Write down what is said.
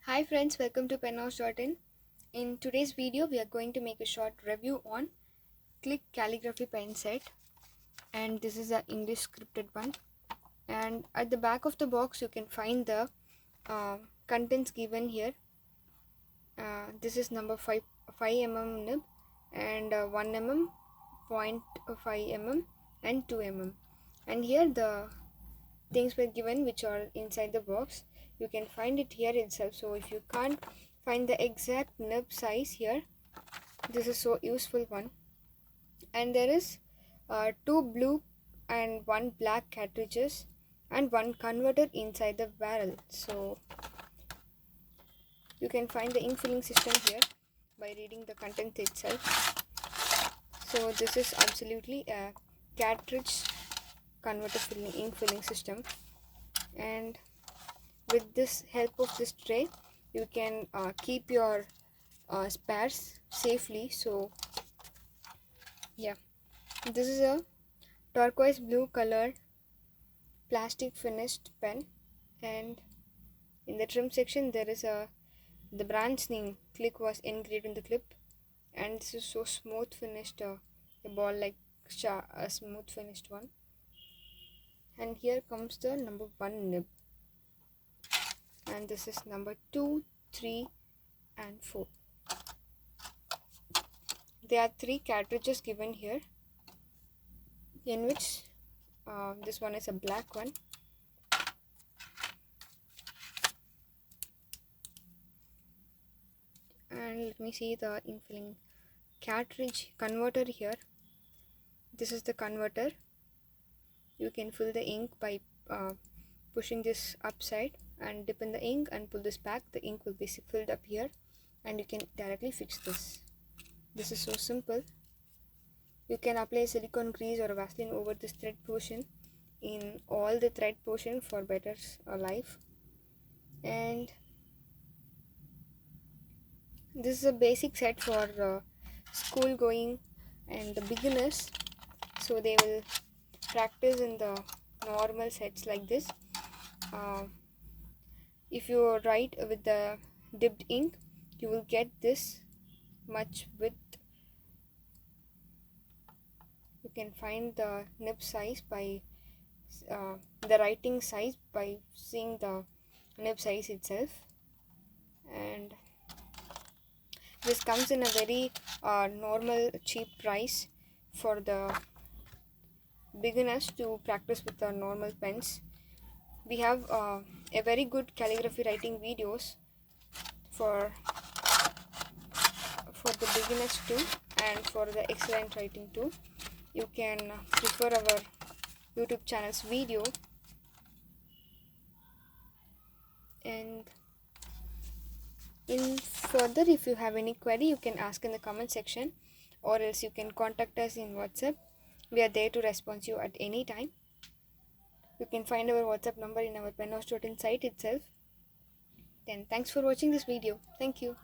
Hi friends, welcome to penhouse.in. In today's video, we are going to make a short review on Click Calligraphy pen set, and this is an English scripted one. And at the back of the box, you can find the contents given here. This is number 5 mm nib and 1 mm, 0.5 mm and 2 mm. And here the things were given which are inside the box. You can find it here itself. So if you can't find the exact nib size here, this is so useful one. And there is 2 blue and 1 black cartridges and 1 converter inside the barrel. So you can find the ink filling system here by reading the content itself. So this is absolutely a cartridge converter ink filling system, and with this help of this tray you can keep your spares safely. So yeah, this is a turquoise blue color plastic finished pen, and in the trim section there is the brand's name Click was engraved in the clip, and this is so smooth finished, a ball like a smooth finished one. And here comes the number 1 nib, and this is number 2, 3 and 4. There are 3 cartridges given here, in which this one is a black one, and let me see the ink filling cartridge converter here. This is the converter. You can fill the ink by pushing this upside and dip in the ink and pull this back. The ink will be filled up here, and you can directly fix this. This is so simple. You can apply silicone grease or Vaseline over this thread portion in all the thread portion for better life. And this is a basic set for school going and the beginners, so they will practice in the normal sets like this. If you write with the dipped ink, you will get this much width. You can find the nib size by the writing size by seeing the nib size itself, and this comes in a very normal cheap price for the beginners to practice with the normal pens. We have a very good calligraphy writing videos for the beginners too, and for the excellent writing too. You can prefer our YouTube channel's video, and in further, if you have any query, you can ask in the comment section, or else you can contact us in WhatsApp. We are there to respond to you at any time. You can find our WhatsApp number in our penhouse.in site itself. Then thanks for watching this video. Thank you.